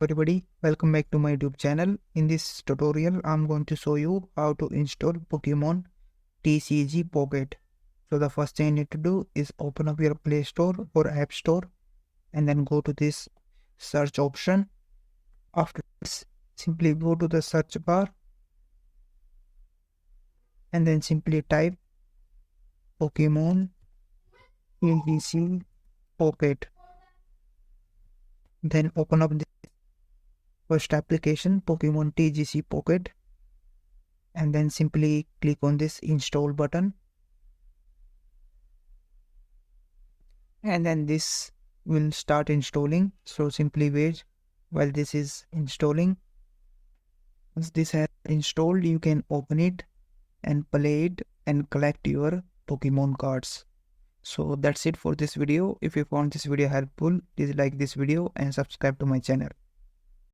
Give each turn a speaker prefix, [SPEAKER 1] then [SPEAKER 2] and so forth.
[SPEAKER 1] Everybody, welcome back to my YouTube channel. In this tutorial, I'm going to show you how to install Pokemon TCG Pocket. So the first thing you need to do is open up your Play Store or App Store and then go to this search option. After this, simply go to the search bar and then simply type Pokemon TCG Pocket. Then open up the first application, Pokemon TCG Pocket, and then simply click on this install button, and then this will start installing. So simply wait while this is installing. Once this has installed, you can open it and play it and collect your Pokemon cards. So that's it for this video. If you found this video helpful, please like this video and subscribe to my channel.